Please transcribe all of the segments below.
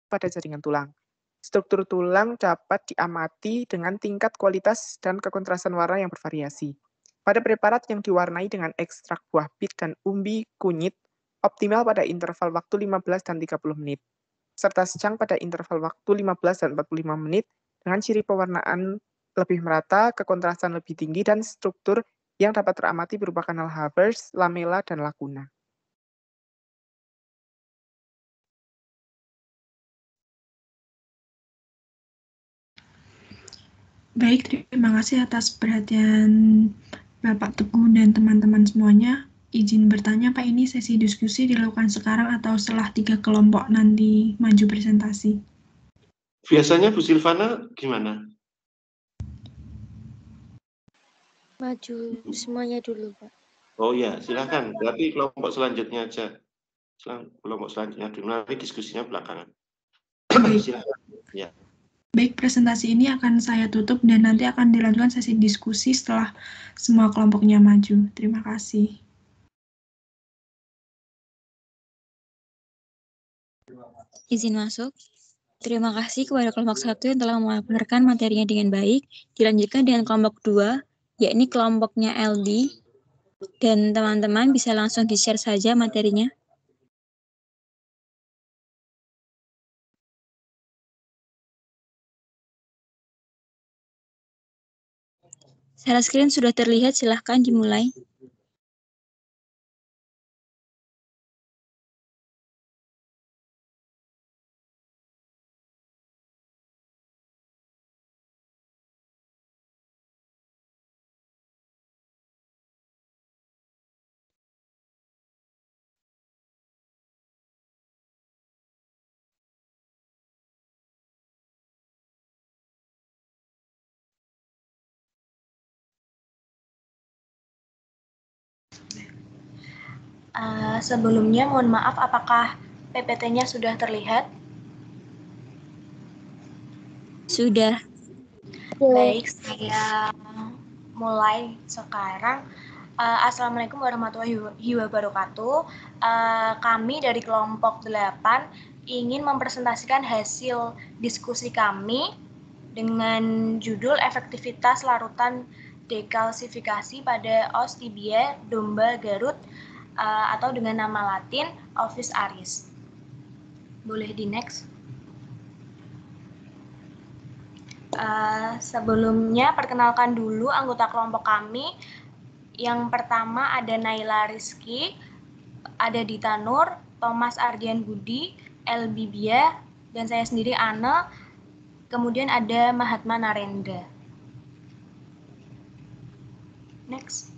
pada jaringan tulang. Struktur tulang dapat diamati dengan tingkat kualitas dan kekontrasan warna yang bervariasi. Pada preparat yang diwarnai dengan ekstrak buah pit dan umbi kunyit, optimal pada interval waktu 15 dan 30 menit, serta secang pada interval waktu 15 dan 45 menit dengan ciri pewarnaan lebih merata, kekontrasan lebih tinggi, dan struktur yang dapat teramati berupa kanal Havertz, lamela, dan lakuna. Baik, terima kasih atas perhatian Bapak Teguh dan teman-teman semuanya. Izin bertanya, Pak, ini sesi diskusi dilakukan sekarang atau setelah 3 kelompok nanti maju presentasi? Biasanya Bu Silvana gimana? Maju semuanya dulu, Pak. Oh ya, silakan. Berarti kelompok selanjutnya aja. Kelompok selanjutnya dulu, nanti diskusinya belakangan. Silakan. Ya. Baik, presentasi ini akan saya tutup dan nanti akan dilanjutkan sesi diskusi setelah semua kelompoknya maju. Terima kasih. Izin masuk. Terima kasih kepada kelompok 1 yang telah memaparkan materinya dengan baik. Dilanjutkan dengan kelompok 2, yakni kelompoknya LD. Dan teman-teman bisa langsung di-share saja materinya. Share screen sudah terlihat, silahkan dimulai. Sebelumnya mohon maaf, apakah PPT-nya sudah terlihat? Sudah. Baik, saya mulai sekarang. Assalamualaikum warahmatullahi wabarakatuh. Kami dari kelompok 8 ingin mempresentasikan hasil diskusi kami dengan judul efektivitas larutan dekalsifikasi pada os tibia domba Garut atau dengan nama latin Ovis aris. Boleh di next. Sebelumnya perkenalkan dulu anggota kelompok kami. Yang pertama ada Naila Rizky, ada Dita Nur, Thomas Ardian Budi, El Bibia, dan saya sendiri Anne. Kemudian ada Mahatma Narendra. Next.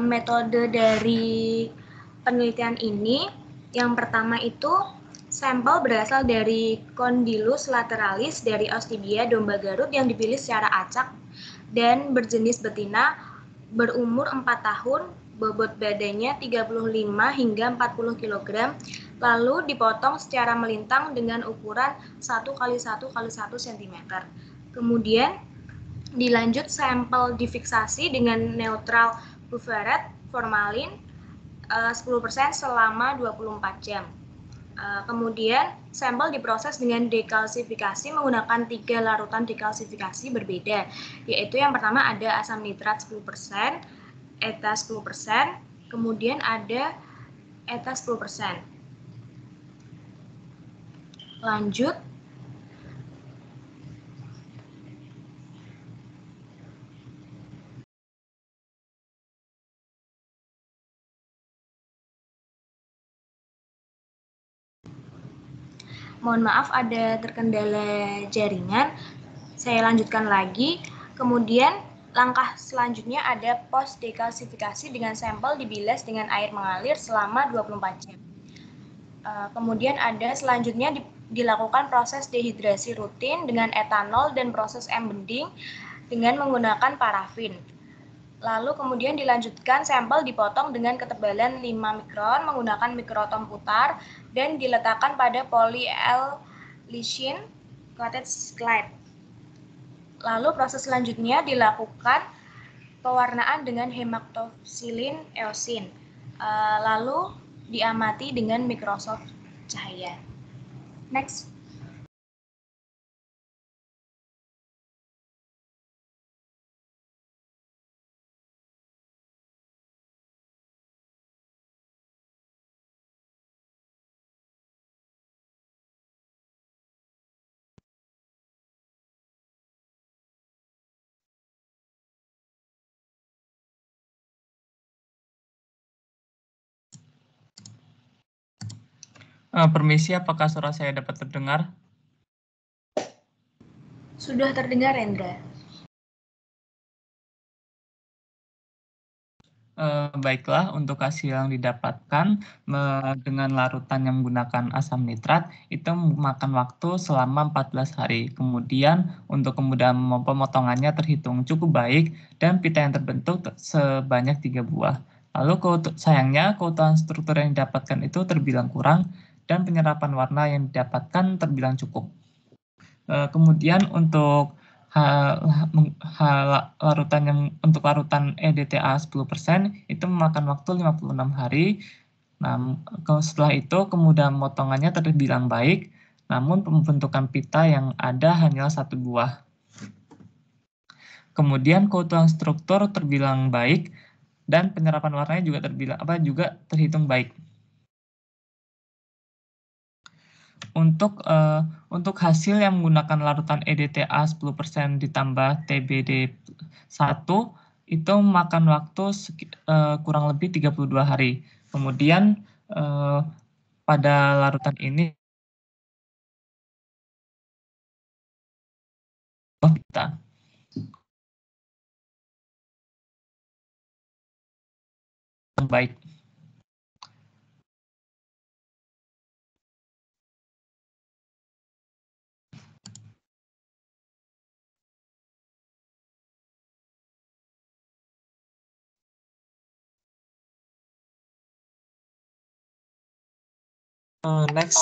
Metode dari penelitian ini, yang pertama itu sampel berasal dari Condylus lateralis dari os tibia domba Garut yang dipilih secara acak dan berjenis betina, berumur 4 tahun, bobot badannya 35 hingga 40 kg, lalu dipotong secara melintang dengan ukuran 1 x 1 x 1 cm. Kemudian dilanjut sampel difiksasi dengan neutral bufferate formalin 10% selama 24 jam. Kemudian sampel diproses dengan dekalsifikasi menggunakan 3 larutan dekalsifikasi berbeda, yaitu yang pertama ada asam nitrat 10%, eta 10%, kemudian ada eta 10%. Lanjut. Mohon maaf ada terkendala jaringan. Saya lanjutkan lagi. Kemudian langkah selanjutnya ada post dekalsifikasi dengan sampel dibilas dengan air mengalir selama 24 jam. Kemudian ada selanjutnya dilakukan proses dehidrasi rutin dengan etanol dan proses embending dengan menggunakan parafin. Lalu kemudian dilanjutkan sampel dipotong dengan ketebalan 5 mikron menggunakan mikrotom putar dan diletakkan pada polyl-lysine coated slide. Lalu proses selanjutnya dilakukan pewarnaan dengan hematoksilin eosin. Lalu diamati dengan mikroskop cahaya. Next. Permisi, apakah suara saya dapat terdengar? Sudah terdengar, Rendra. Baiklah, untuk hasil yang didapatkan dengan larutan yang menggunakan asam nitrat itu memakan waktu selama 14 hari. Kemudian untuk kemudahan pemotongannya terhitung cukup baik dan pita yang terbentuk sebanyak 3 buah. Lalu sayangnya keutuhan struktur yang didapatkan itu terbilang kurang dan penyerapan warna yang didapatkan terbilang cukup. Kemudian untuk larutan yang untuk larutan EDTA 10% itu memakan waktu 56 hari. Nah, setelah itu kemudahan potongannya terbilang baik, namun pembentukan pita yang ada hanyalah 1 buah. Kemudian keutuhan struktur terbilang baik dan penyerapan warnanya juga terhitung baik. Untuk hasil yang menggunakan larutan EDTA 10% ditambah TBD 1 itu makan waktu kurang lebih 32 hari. Kemudian pada larutan ini kita baik. Next.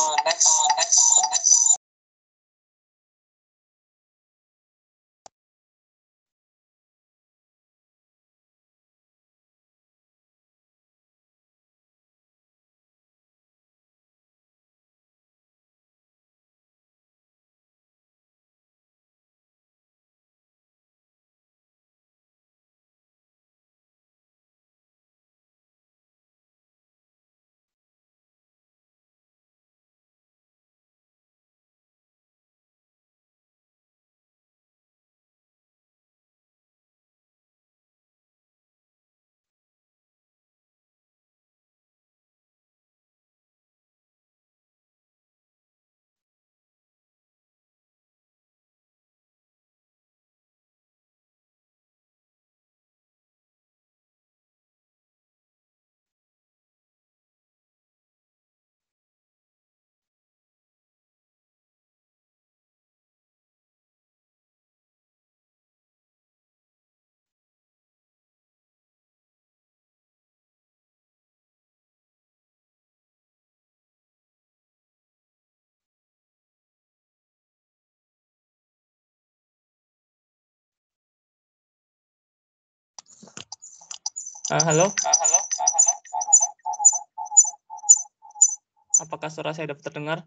Halo. Apakah suara saya dapat terdengar?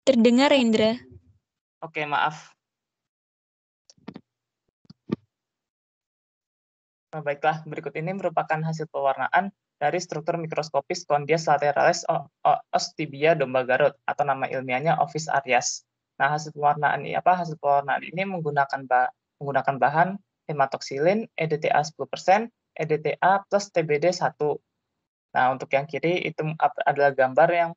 Terdengar, Rendra. Oke, maaf. Baiklah, berikut ini merupakan hasil pewarnaan dari struktur mikroskopis Condias lateralis Ostibia domba Garut atau nama ilmiahnya Ovis arias. Nah, hasil pewarnaan ini menggunakan bahan hematoksilin EDTA 10%, EDTA plus TBD 1. Nah, untuk yang kiri itu adalah gambar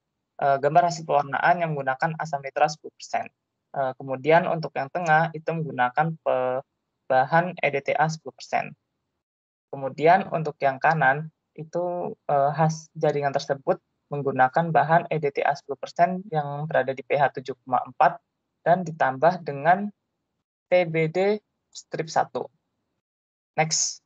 hasil pewarnaan yang menggunakan asam nitrat 10%. Kemudian untuk yang tengah itu menggunakan bahan EDTA 10%. Kemudian untuk yang kanan itu jaringan tersebut menggunakan bahan EDTA 10% yang berada di pH 7,4 dan ditambah dengan TBD strip 1. Next.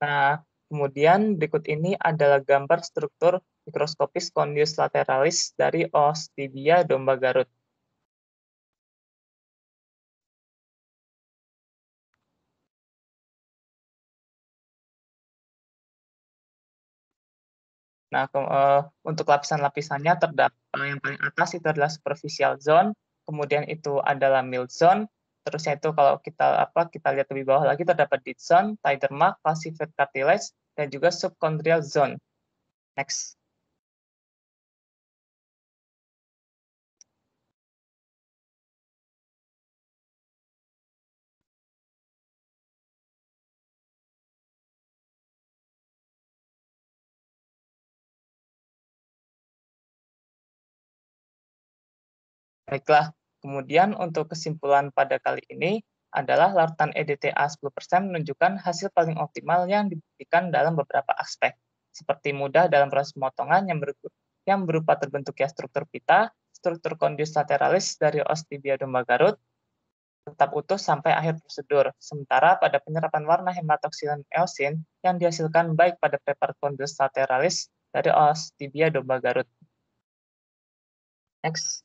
Nah, kemudian berikut ini adalah gambar struktur mikroskopis Condyus lateralis dari Ostibia domba Garut. Nah, untuk lapisan-lapisannya terdapat yang paling atas itu adalah superficial zone, kemudian itu adalah mild zone, terusnya itu kalau kita lihat lebih bawah lagi terdapat dead zone, tiderma, falsified cartilage, dan juga subchondrial zone. Next. Baiklah, kemudian untuk kesimpulan pada kali ini adalah larutan EDTA 10% menunjukkan hasil paling optimal yang dibuktikan dalam beberapa aspek, seperti mudah dalam proses pemotongan yang berupa terbentuknya struktur pita, struktur Condyus lateralis dari Ostibia domba Garut, tetap utuh sampai akhir prosedur. Sementara pada penyerapan warna hematoxylin eosin yang dihasilkan baik pada prepar Condyus lateralis dari Ostibia domba Garut. Next.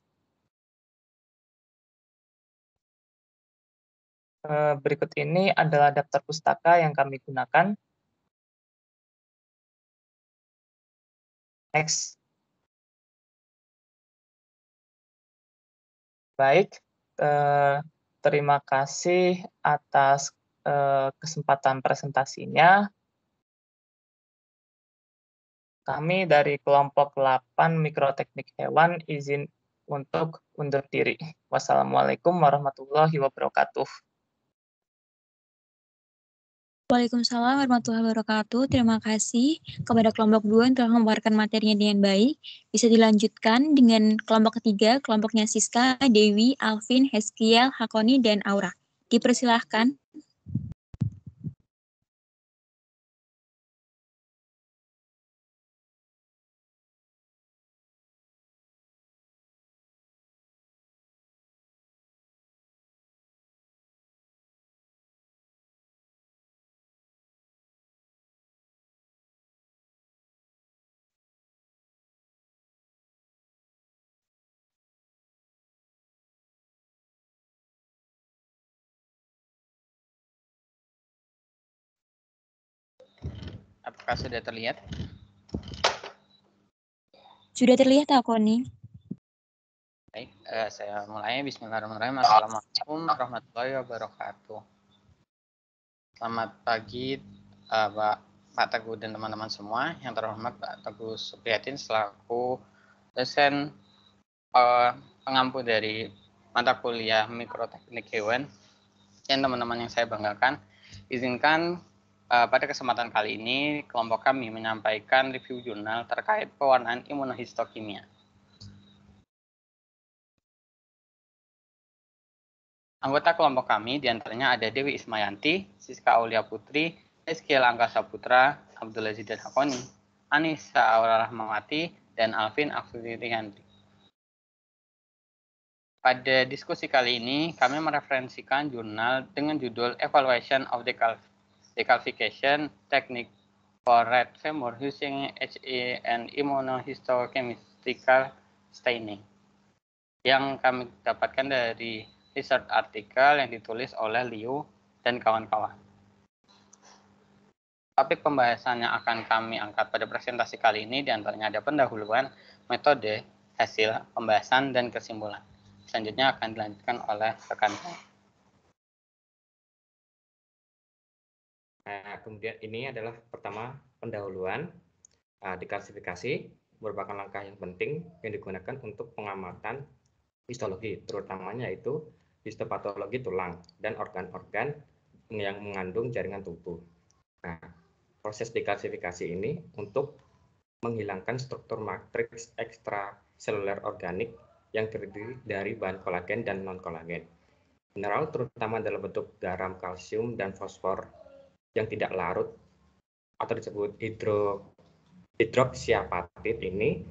Berikut ini adalah daftar pustaka yang kami gunakan. Next. Baik, terima kasih atas kesempatan presentasinya. Kami dari kelompok 8 Mikroteknik Hewan izin untuk undur diri. Wassalamualaikum warahmatullahi wabarakatuh. Waalaikumsalam warahmatullahi wabarakatuh. Terima kasih kepada kelompok 2 yang telah memaparkan materinya dengan baik. Bisa dilanjutkan dengan kelompok ketiga, kelompoknya Siska, Dewi, Alvin, Heskiel, Hakoni, dan Aura. Dipersilahkan. Apakah sudah terlihat? Sudah terlihat, Hakoni? Baik, saya mulai. Bismillahirrahmanirrahim. Assalamualaikum warahmatullahi wabarakatuh. Selamat pagi, Pak Teguh dan teman-teman semua. Yang terhormat Pak Teguh Supriyatin selaku dosen pengampu dari mata kuliah Mikroteknik Hewan. Dan teman-teman yang saya banggakan, izinkan pada kesempatan kali ini kelompok kami menyampaikan review jurnal terkait pewarnaan imunohistokimia. Anggota kelompok kami diantaranya ada Dewi Ismayanti, Siska Aulia Putri, Heskiel Angkasa Putra, Abdul Aziz dan Hakoni, Anissa Aura Rahmawati, dan Alvin Aksurianti. Pada diskusi kali ini, kami mereferensikan jurnal dengan judul Evaluation of Decalcification Technique for Rat Femur Using HA and Immunohistochemical Staining, yang kami dapatkan dari research artikel yang ditulis oleh Liu dan kawan-kawan. Topik pembahasan yang akan kami angkat pada presentasi kali ini diantaranya ada pendahuluan, metode, hasil, pembahasan, dan kesimpulan. Selanjutnya akan dilanjutkan oleh rekan saya. Nah, kemudian ini adalah pertama pendahuluan. Dekalsifikasi merupakan langkah yang penting yang digunakan untuk pengamatan histologi, terutamanya yaitu histopatologi tulang dan organ-organ yang mengandung jaringan tubuh. Nah, proses dekalsifikasi ini untuk menghilangkan struktur matriks ekstraseluler organik yang terdiri dari bahan kolagen dan non-kolagen. Mineral terutama dalam bentuk garam, kalsium, dan fosfor yang tidak larut atau disebut hidroksiapatid ini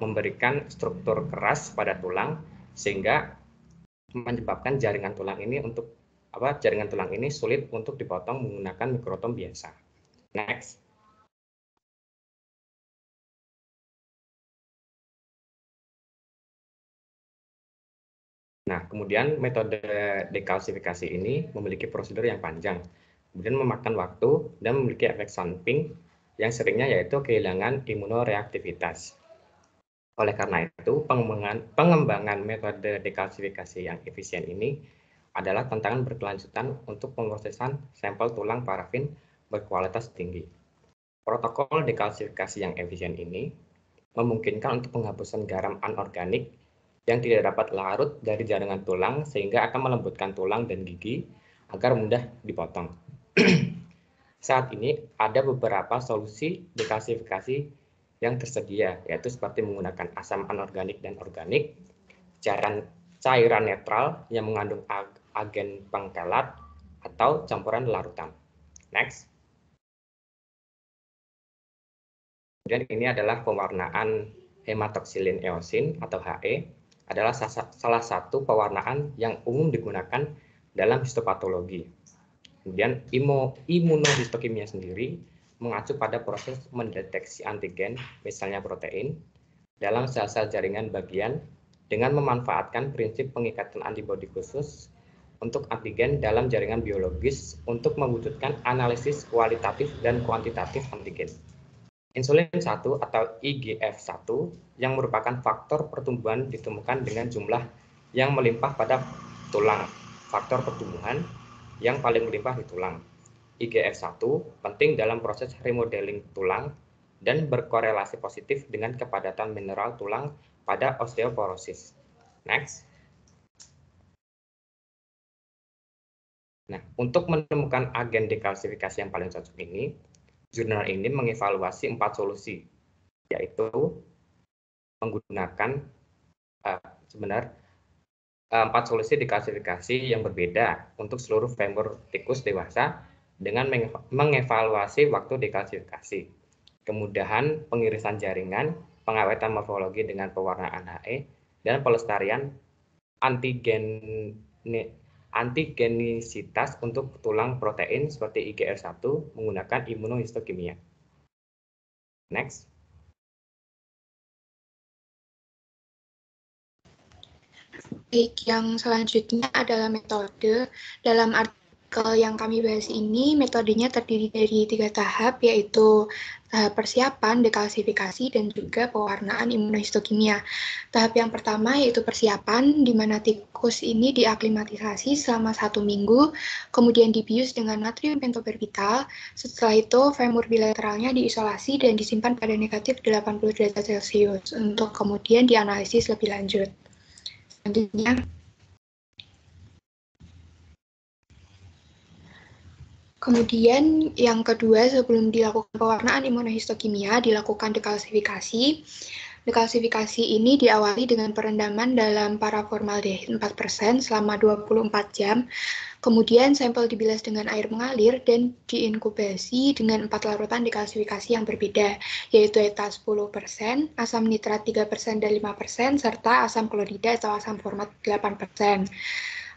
memberikan struktur keras pada tulang sehingga menyebabkan jaringan tulang ini sulit untuk dipotong menggunakan mikrotom biasa. Next. Nah, kemudian metode dekalsifikasi ini memiliki prosedur yang panjang, kemudian memakan waktu dan memiliki efek samping yang seringnya yaitu kehilangan imunoreaktivitas. Oleh karena itu, pengembangan metode dekalsifikasi yang efisien ini adalah tantangan berkelanjutan untuk pemrosesan sampel tulang parafin berkualitas tinggi. Protokol dekalsifikasi yang efisien ini memungkinkan untuk penghapusan garam anorganik yang tidak dapat larut dari jaringan tulang sehingga akan melembutkan tulang dan gigi agar mudah dipotong. Saat ini ada beberapa solusi dekalsifikasi yang tersedia, yaitu seperti menggunakan asam anorganik dan organik, cairan netral yang mengandung agen pengkelat, atau campuran larutan. Next. Kemudian ini adalah pewarnaan hematoksilin eosin atau HE, adalah salah satu pewarnaan yang umum digunakan dalam histopatologi. Kemudian imunohistokimia sendiri mengacu pada proses mendeteksi antigen, misalnya protein, dalam sel-sel jaringan bagian dengan memanfaatkan prinsip pengikatan antibodi khusus untuk antigen dalam jaringan biologis untuk mewujudkan analisis kualitatif dan kuantitatif antigen. Insulin 1 atau IGF-1 yang merupakan faktor pertumbuhan ditemukan dengan jumlah yang melimpah pada tulang, faktor pertumbuhan yang paling melimpah di tulang. IGF-1 penting dalam proses remodeling tulang dan berkorelasi positif dengan kepadatan mineral tulang pada osteoporosis. Next. Nah, untuk menemukan agen dekalsifikasi yang paling cocok ini, jurnal ini mengevaluasi 4 solusi, yaitu menggunakan 4 solusi dekalsifikasi yang berbeda untuk seluruh femur tikus dewasa dengan mengevaluasi waktu dekalsifikasi, kemudahan pengirisan jaringan, pengawetan morfologi dengan pewarnaan HE, dan pelestarian antigenisitas untuk tulang protein seperti IGF-1 menggunakan imunohistokimia. Next. Baik, yang selanjutnya adalah metode. Dalam artikel yang kami bahas ini, metodenya terdiri dari 3 tahap, yaitu tahap persiapan, dekalsifikasi, dan juga pewarnaan imunohistokimia. Tahap yang pertama yaitu persiapan, di mana tikus ini diaklimatisasi selama 1 minggu, kemudian dibius dengan natrium pentobarbital. Setelah itu, femur bilateralnya diisolasi dan disimpan pada negatif 80 derajat Celcius untuk kemudian dianalisis lebih lanjut. Selanjutnya, kemudian yang kedua, sebelum dilakukan pewarnaan imunohistokimia, dilakukan dekalsifikasi. Dekalsifikasi ini diawali dengan perendaman dalam paraformaldehyde 4% selama 24 jam. Kemudian sampel dibilas dengan air mengalir dan diinkubasi dengan 4 larutan dekalsifikasi yang berbeda, yaitu ETA 10%, asam nitrat 3% dan 5%, serta asam klorida atau asam format 8%.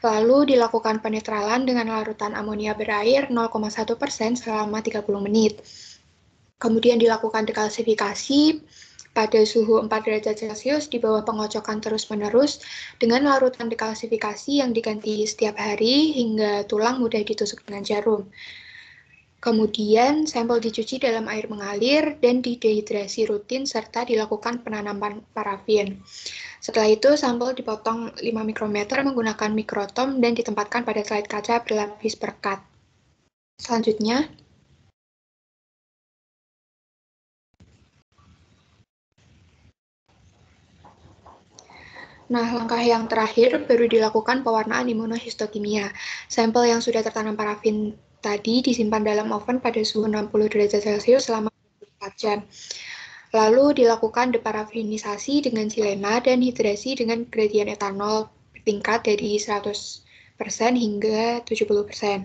Lalu dilakukan penetralan dengan larutan amonia berair 0,1% selama 30 menit. Kemudian dilakukan dekalsifikasi pada suhu 4 derajat Celcius di bawah pengocokan terus-menerus dengan larutan dekalsifikasi yang diganti setiap hari hingga tulang mudah ditusuk dengan jarum. Kemudian sampel dicuci dalam air mengalir dan didehidrasi rutin serta dilakukan penanaman parafin. Setelah itu sampel dipotong 5 mikrometer menggunakan mikrotom dan ditempatkan pada slide kaca berlapis perekat. Selanjutnya, langkah yang terakhir baru dilakukan pewarnaan imunohistokimia. Sampel yang sudah tertanam parafin tadi disimpan dalam oven pada suhu 60 derajat Celcius selama 24 jam. Lalu dilakukan deparafinisasi dengan silena dan hidrasi dengan gradien etanol bertingkat dari 100% hingga 70%.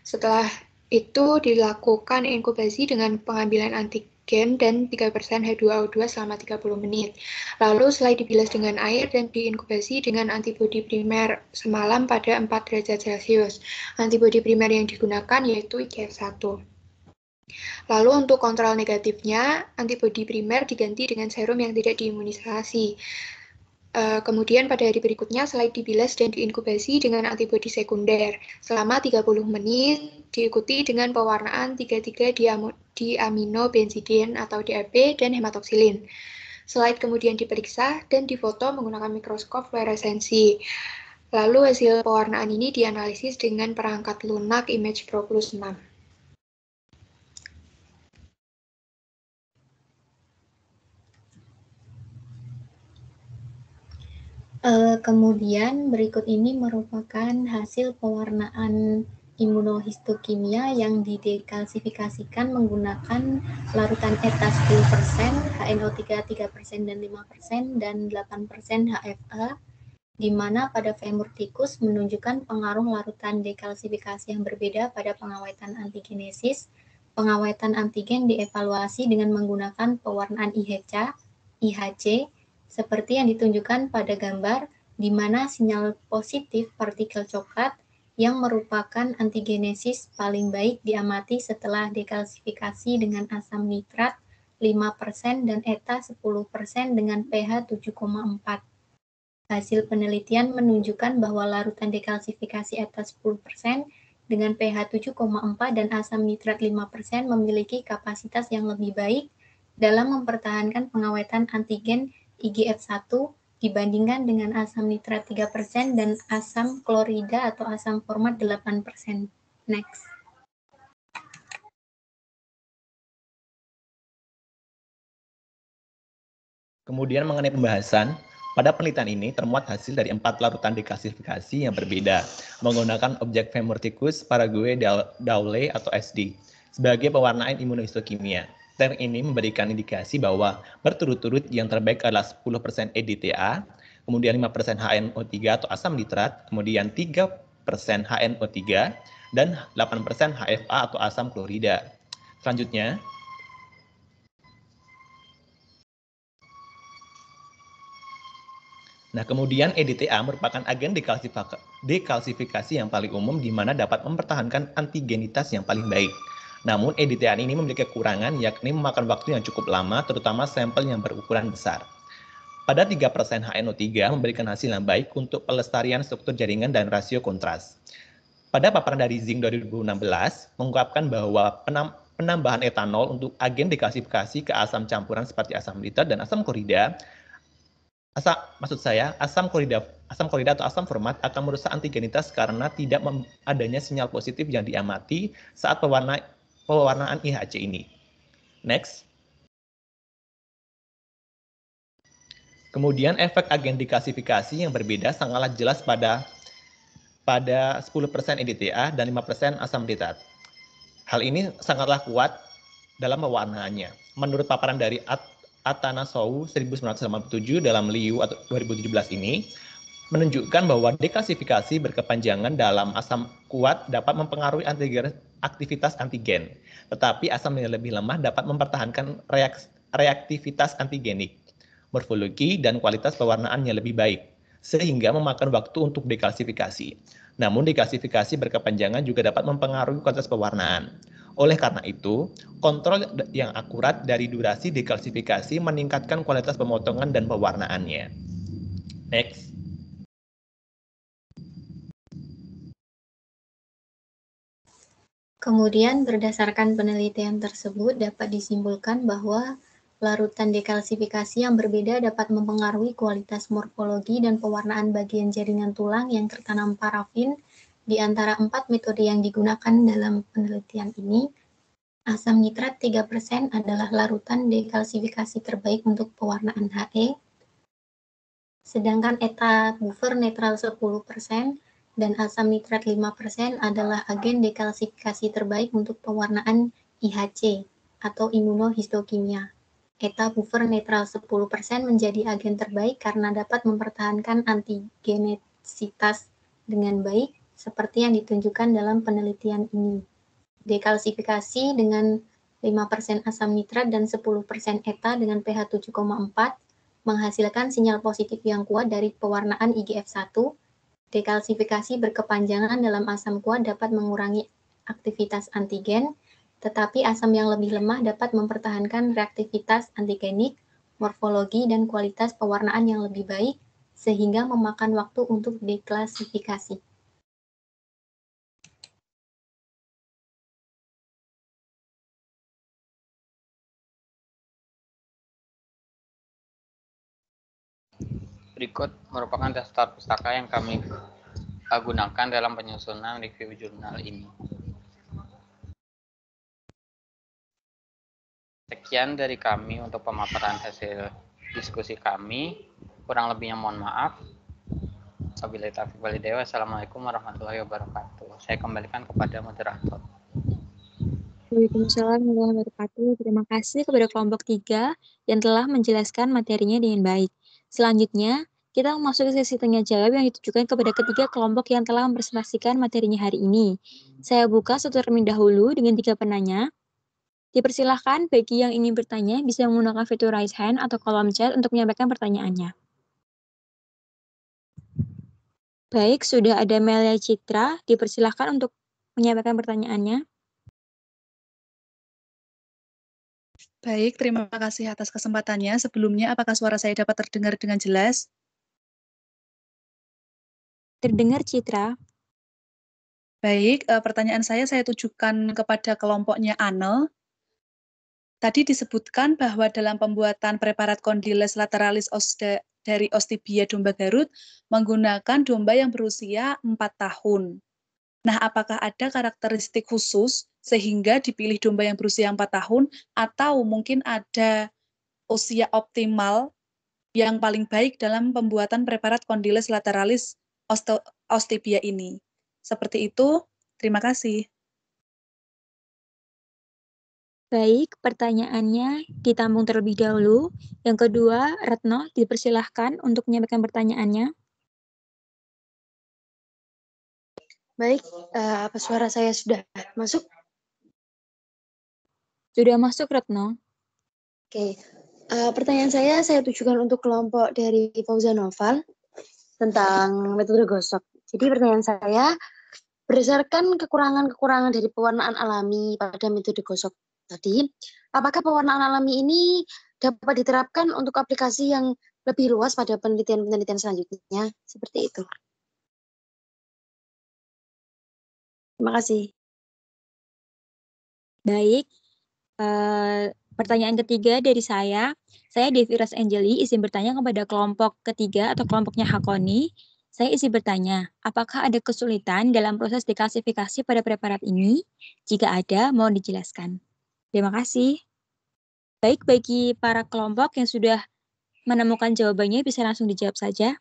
Setelah itu dilakukan inkubasi dengan pengambilan antigen dan 3% H2O2 selama 30 menit. Lalu setelah dibilas dengan air dan diinkubasi dengan antibodi primer semalam pada 4 derajat Celcius. Antibodi primer yang digunakan yaitu IgF1. Lalu untuk kontrol negatifnya, antibodi primer diganti dengan serum yang tidak diimunisasi. Kemudian pada hari berikutnya selain dibilas dan diinkubasi dengan antibodi sekunder selama 30 menit, diikuti dengan pewarnaan 3,3 diaminobenzidin atau DAB dan hematoksilin. Slide kemudian diperiksa dan difoto menggunakan mikroskop fluoresensi. Lalu hasil pewarnaan ini dianalisis dengan perangkat lunak Image Pro Plus 6. Kemudian berikut ini merupakan hasil pewarnaan imunohistokimia yang didekalsifikasikan menggunakan larutan ETA 10%, HNO3 3% dan 5%, dan 8% HFA, di mana pada femur tikus menunjukkan pengaruh larutan dekalsifikasi yang berbeda pada pengawetan antigenesis. Pengawetan antigen dievaluasi dengan menggunakan pewarnaan IHC, seperti yang ditunjukkan pada gambar, di mana sinyal positif partikel coklat yang merupakan antigenesis paling baik diamati setelah dekalsifikasi dengan asam nitrat 5% dan ETA 10% dengan pH 7,4. Hasil penelitian menunjukkan bahwa larutan dekalsifikasi ETA 10% dengan pH 7,4 dan asam nitrat 5% memiliki kapasitas yang lebih baik dalam mempertahankan pengawetan antigen IgF1 dibandingkan dengan asam nitrat 3% dan asam klorida atau asam format 8%. Next. Kemudian mengenai pembahasan, pada penelitian ini termuat hasil dari 4 larutan dekalsifikasi yang berbeda menggunakan objek femur tikus Paraguay Dowley atau SD sebagai pewarnaan imunohistokimia. Teknik ini memberikan indikasi bahwa berturut-turut yang terbaik adalah 10% EDTA, kemudian 5% HNO3 atau asam nitrat, kemudian 3% HNO3, dan 8% HFA atau asam klorida. Selanjutnya, kemudian EDTA merupakan agen dekalsifikasi yang paling umum di mana dapat mempertahankan antigenitas yang paling baik. Namun EDTA ini memiliki kekurangan yakni memakan waktu yang cukup lama terutama sampel yang berukuran besar. Pada 3% HNO3 memberikan hasil yang baik untuk pelestarian struktur jaringan dan rasio kontras. Pada paparan dari Zing 2016 mengungkapkan bahwa penambahan etanol untuk agen dekalsifikasi ke asam campuran seperti asam nitrat dan asam klorida asam klorida atau asam format akan merusak antigenitas karena tidak adanya sinyal positif yang diamati saat pewarnaan IHC ini. Next. Kemudian efek agen dekalsifikasi yang berbeda sangatlah jelas pada 10% EDTA dan 5% asam nitrat. Hal ini sangatlah kuat dalam pewarnaannya. Menurut paparan dari Atanasou 1987 dalam Liu 2017 ini menunjukkan bahwa dekalsifikasi berkepanjangan dalam asam kuat dapat mempengaruhi aktivitas antigen, tetapi asam yang lebih lemah dapat mempertahankan reaktivitas antigenik, morfologi, dan kualitas pewarnaan yang lebih baik, sehingga memakan waktu untuk dekalsifikasi. Namun dekalsifikasi berkepanjangan juga dapat mempengaruhi kualitas pewarnaan. Oleh karena itu, kontrol yang akurat dari durasi dekalsifikasi meningkatkan kualitas pemotongan dan pewarnaannya. Next. Kemudian berdasarkan penelitian tersebut dapat disimpulkan bahwa larutan dekalsifikasi yang berbeda dapat mempengaruhi kualitas morfologi dan pewarnaan bagian jaringan tulang yang tertanam parafin. Di antara 4 metode yang digunakan dalam penelitian ini, asam nitrat 3% adalah larutan dekalsifikasi terbaik untuk pewarnaan HE, sedangkan ETA buffer netral 10%, dan asam nitrat 5% adalah agen dekalsifikasi terbaik untuk pewarnaan IHC atau imunohistokimia. ETA buffer netral 10% menjadi agen terbaik karena dapat mempertahankan antigenesitas dengan baik, seperti yang ditunjukkan dalam penelitian ini. Dekalsifikasi dengan 5% asam nitrat dan 10% ETA dengan pH 7,4 menghasilkan sinyal positif yang kuat dari pewarnaan IGF-1. Dekalsifikasi berkepanjangan dalam asam kuat dapat mengurangi aktivitas antigen, tetapi asam yang lebih lemah dapat mempertahankan reaktivitas antigenik, morfologi, dan kualitas pewarnaan yang lebih baik, sehingga memakan waktu untuk deklasifikasi. Berikut merupakan daftar pustaka yang kami gunakan dalam penyusunan review jurnal ini. Sekian dari kami untuk pemaparan hasil diskusi kami. Kurang lebihnya mohon maaf. Wabillahi taufiq wal hidayah. Wassalamualaikum warahmatullahi wabarakatuh. Saya kembalikan kepada moderator. Waalaikumsalam warahmatullahi wabarakatuh. Terima kasih kepada kelompok 3 yang telah menjelaskan materinya dengan baik. Selanjutnya, kita memasuki sesi tanya jawab yang ditujukan kepada ketiga kelompok yang telah mempresentasikan materinya hari ini. Saya buka satu terlebih dahulu dengan 3 penanya. Dipersilahkan bagi yang ingin bertanya bisa menggunakan fitur raise hand atau kolom chat untuk menyampaikan pertanyaannya. Baik, sudah ada Melia Citra. Dipersilahkan untuk menyampaikan pertanyaannya. Baik, terima kasih atas kesempatannya. Sebelumnya, apakah suara saya dapat terdengar dengan jelas? Terdengar, Citra. Baik, pertanyaan saya tujukan kepada kelompoknya Anel. Tadi disebutkan bahwa dalam pembuatan preparat Condyles lateralis dari Ostibia domba Garut menggunakan domba yang berusia 4 tahun. Nah, apakah ada karakteristik khusus sehingga dipilih domba yang berusia 4 tahun atau mungkin ada usia optimal yang paling baik dalam pembuatan preparat Condyles lateralis Ostibia ini? Seperti itu, terima kasih. Baik, pertanyaannya ditampung terlebih dahulu. Yang kedua, Retno, dipersilahkan untuk menyampaikan pertanyaannya. Baik, apa suara saya sudah masuk? Sudah masuk, Retno. Oke, pertanyaan saya tujukan untuk kelompok dari Fauzan Noval tentang metode gosok. Jadi pertanyaan saya, berdasarkan kekurangan-kekurangan dari pewarnaan alami pada metode gosok tadi, apakah pewarnaan alami ini dapat diterapkan untuk aplikasi yang lebih luas pada penelitian-penelitian selanjutnya? Seperti itu. Terima kasih. Baik, pertanyaan ketiga dari saya Devi Ras Angeli, izin bertanya kepada kelompok ketiga atau kelompoknya Hakoni. Saya izin bertanya, apakah ada kesulitan dalam proses deklasifikasi pada preparat ini? Jika ada, mohon dijelaskan. Terima kasih. Baik, bagi para kelompok yang sudah menemukan jawabannya, bisa langsung dijawab saja.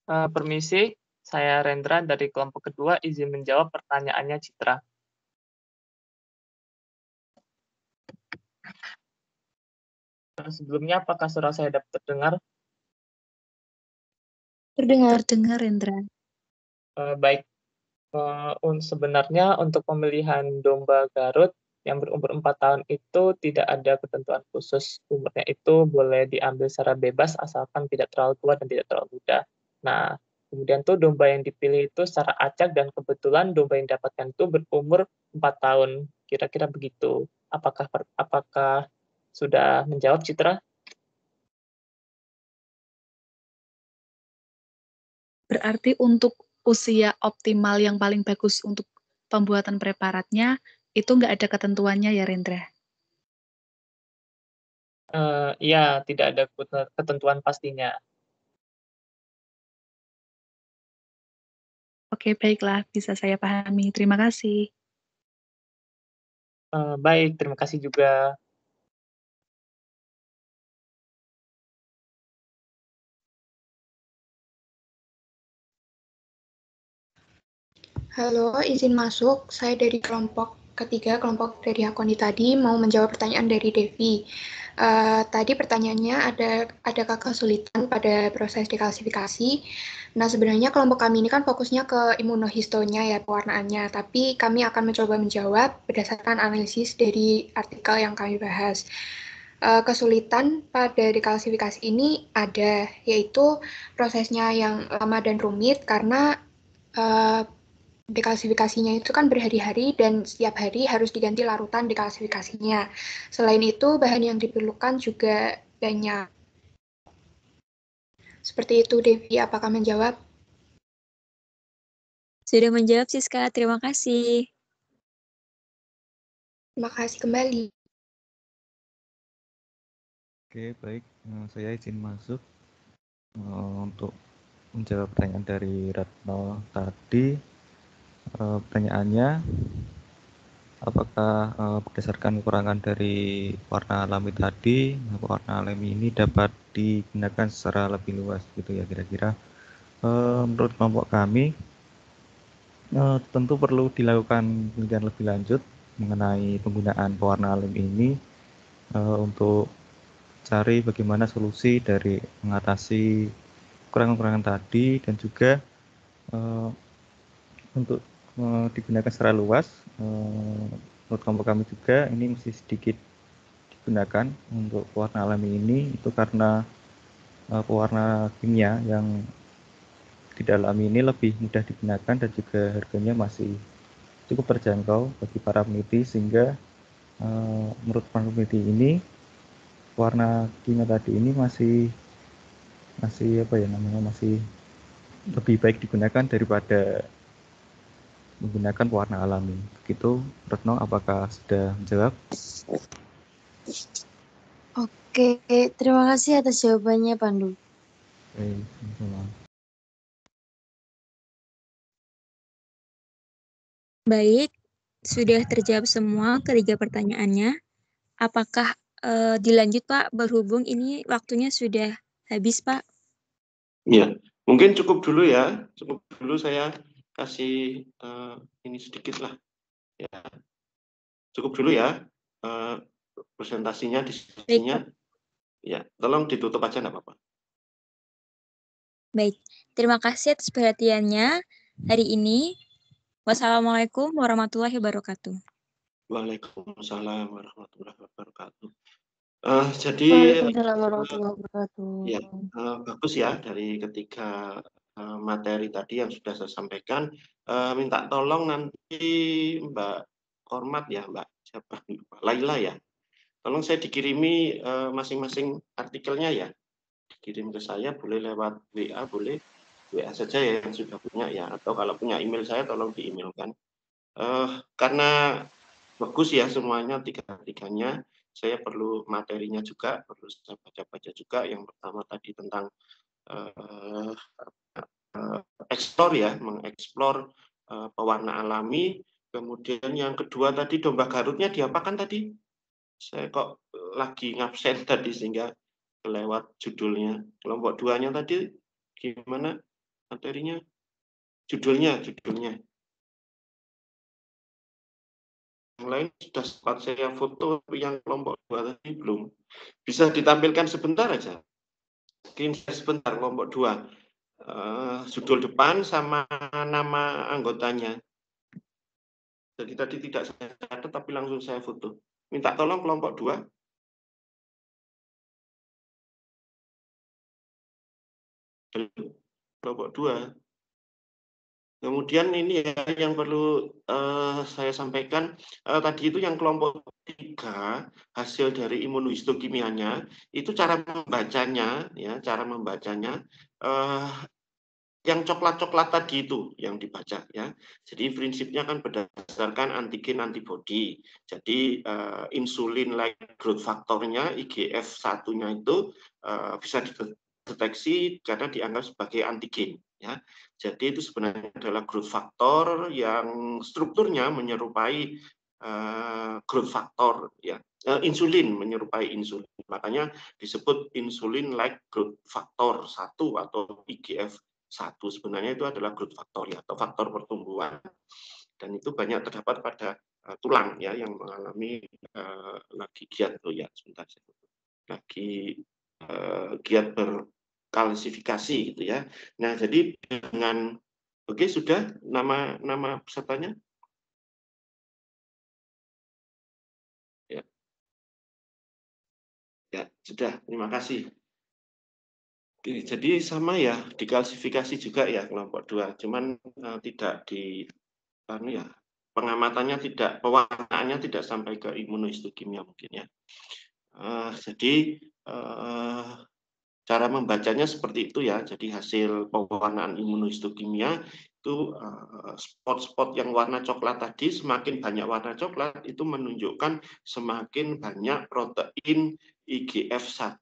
Permisi, saya Rendra dari kelompok kedua, izin menjawab pertanyaannya Citra. Sebelumnya, apakah suara saya dapat terdengar? Terdengar, Rendra. Baik, sebenarnya untuk pemilihan domba Garut yang berumur 4 tahun itu tidak ada ketentuan khusus. Umurnya itu boleh diambil secara bebas asalkan tidak terlalu tua dan tidak terlalu muda. Nah, kemudian tuh domba yang dipilih itu secara acak dan kebetulan domba yang didapatkan itu berumur 4 tahun. Kira-kira begitu. Apakah sudah menjawab, Citra? Berarti untuk usia optimal yang paling bagus untuk pembuatan preparatnya, itu nggak ada ketentuannya ya, Rendra? Iya, tidak ada ketentuan pastinya. Oke, baiklah, bisa saya pahami. Terima kasih. Baik, terima kasih juga. Halo, izin masuk. Saya dari kelompok ketiga, kelompok dari Hakoni tadi, mau menjawab pertanyaan dari Devi. Tadi pertanyaannya adakah kesulitan pada proses dekalsifikasi? Nah, sebenarnya kelompok kami ini kan fokusnya ke imunohistonya ya, pewarnaannya. Tapi kami akan mencoba menjawab berdasarkan analisis dari artikel yang kami bahas. Kesulitan pada dekalsifikasi ini ada, yaitu prosesnya yang lama dan rumit karena dekalsifikasinya itu kan berhari-hari dan setiap hari harus diganti larutan dekalsifikasinya. Selain itu, bahan yang diperlukan juga banyak. Seperti itu, Devi. Apakah menjawab? Sudah menjawab, Siska. Terima kasih. Terima kasih kembali. Oke, baik. Saya izin masuk untuk menjawab pertanyaan dari Ratno tadi. Pertanyaannya, apakah berdasarkan kekurangan dari warna alami tadi, warna alami ini dapat digunakan secara lebih luas gitu ya kira-kira? Menurut kelompok kami, tentu perlu dilakukan penelitian lebih lanjut mengenai penggunaan pewarna alami ini untuk cari bagaimana solusi dari mengatasi kekurangan-kekurangan tadi dan juga untuk digunakan secara luas. Menurut kelompok kami juga ini mesti sedikit digunakan untuk pewarna alami ini itu karena pewarna kimia yang tidak alami ini lebih mudah digunakan dan juga harganya masih cukup terjangkau bagi para peneliti sehingga menurut para peneliti ini warna kimia tadi ini masih lebih baik digunakan daripada menggunakan pewarna alami. Begitu, Retno, apakah sudah menjawab? Oke, terima kasih atas jawabannya, Pandu. Baik, sama-sama. Baik, sudah terjawab semua ketiga pertanyaannya. Apakah dilanjut, Pak? Berhubung ini waktunya sudah habis, Pak. Iya, mungkin cukup dulu ya. Cukup dulu saya kasih ini sedikit lah. Ya, cukup dulu ya presentasinya, diskusinya. Ya, tolong ditutup aja nggak apa-apa. Baik, terima kasih atas perhatiannya hari ini. Wassalamualaikum warahmatullahi wabarakatuh. Waalaikumsalam warahmatullahi wabarakatuh. Jadi Waalaikumsalam warahmatullahi wabarakatuh. Ya, bagus ya dari ketiga materi tadi yang sudah saya sampaikan. Minta tolong nanti Mbak Kormat ya, Mbak siapa? Laila ya. Tolong saya dikirimi masing-masing artikelnya ya. Dikirim ke saya, boleh lewat WA, boleh WA saja ya yang sudah punya ya. Atau kalau punya email saya tolong di-emailkan. Karena bagus ya semuanya tiga-tiganya. Saya perlu materinya juga, perlu saya baca-baca juga. Yang pertama tadi tentang explore ya, mengeksplor pewarna alami. Kemudian yang kedua tadi domba Garutnya diapakan tadi? Saya kok lagi ngabsen tadi sehingga kelewat judulnya. Kelompok 2-nya tadi gimana? materinya? Judulnya. Yang lain sudah sempat saya foto, yang kelompok 2 tadi belum. Bisa ditampilkan sebentar aja. Mungkin sebentar kelompok 2. Judul depan sama nama anggotanya. Jadi tadi tidak saya catat tapi langsung saya foto. Minta tolong kelompok 2. Kelompok 2. Kemudian ini ya yang perlu saya sampaikan, tadi itu yang kelompok 3, hasil dari imunohistokimianya, itu cara membacanya, yang coklat-coklat tadi itu yang dibaca ya. Jadi prinsipnya kan berdasarkan antigen antibody. Jadi insulin like growth faktornya IGF-1-nya itu bisa dideteksi karena dianggap sebagai antigen ya. Jadi itu sebenarnya adalah growth factor yang strukturnya menyerupai growth factor ya. Insulin menyerupai insulin. Makanya disebut insulin like growth factor 1 atau IGF 1. Sebenarnya itu adalah growth factor ya, atau faktor pertumbuhan. Dan itu banyak terdapat pada tulang ya yang mengalami lagi giat ya sebentar lagi giat berkalsifikasi gitu ya. Nah, jadi dengan oke sudah nama pesertanya? Ya, sudah. Terima kasih. Oke, jadi sama ya, dikalsifikasi juga ya kelompok 2, cuman tidak di ya, pengamatannya tidak, pewarnaannya tidak sampai ke imunohistokimia mungkin ya. Jadi cara membacanya seperti itu ya. Jadi hasil pewarnaan imunohistokimia itu spot-spot yang warna coklat tadi, semakin banyak warna coklat itu menunjukkan semakin banyak protein IGF-1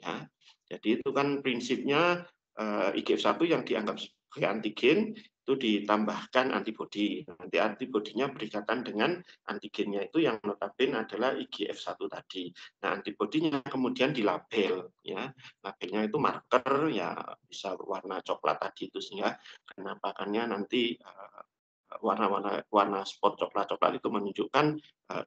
ya. Jadi itu kan prinsipnya IGF-1 yang dianggap sebagai antigen itu ditambahkan antibodi. Nanti antibodinya berikatan dengan antigennya itu yang notabene adalah IGF-1 tadi. Nah, antibodinya kemudian dilabel ya. Labelnya itu marker ya, bisa warna coklat tadi itu, sehingga penampakannya nanti warna spot coklat-coklat itu menunjukkan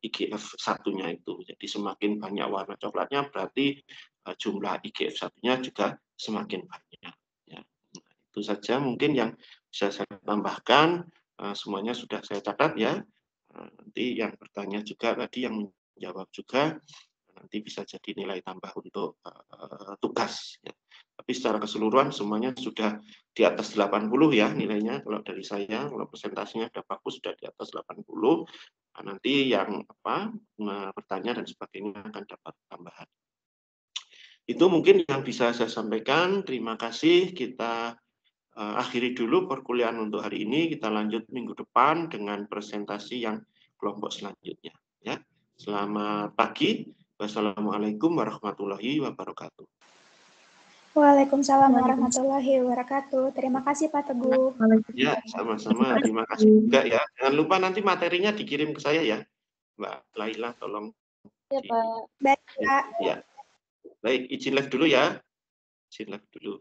IGF-1-nya itu. Jadi semakin banyak warna coklatnya berarti jumlah IGF-1-nya juga semakin banyak. Ya. Nah, itu saja mungkin yang bisa saya tambahkan. Semuanya sudah saya catat ya. Nanti yang bertanya juga tadi, yang menjawab juga, nanti bisa jadi nilai tambah untuk tugas. Ya. Tapi secara keseluruhan semuanya sudah di atas 80 ya nilainya. Kalau dari saya, kalau presentasinya sudah bagus, sudah di atas 80. Nah, nanti yang bertanya dan sebagainya akan dapat tambahan. Itu mungkin yang bisa saya sampaikan. Terima kasih. Kita akhiri dulu perkuliahan untuk hari ini. Kita lanjut minggu depan dengan presentasi yang kelompok selanjutnya. Ya. Selamat pagi. Wassalamualaikum warahmatullahi wabarakatuh. Waalaikumsalam warahmatullahi wabarakatuh. Terima kasih Pak Teguh. Ya, sama-sama. Terima kasih juga ya. Jangan lupa nanti materinya dikirim ke saya ya, Mbak Laila, tolong. Ya, Pak. Baik, Pak. Ya. Baik, izin live dulu ya. Izin live dulu.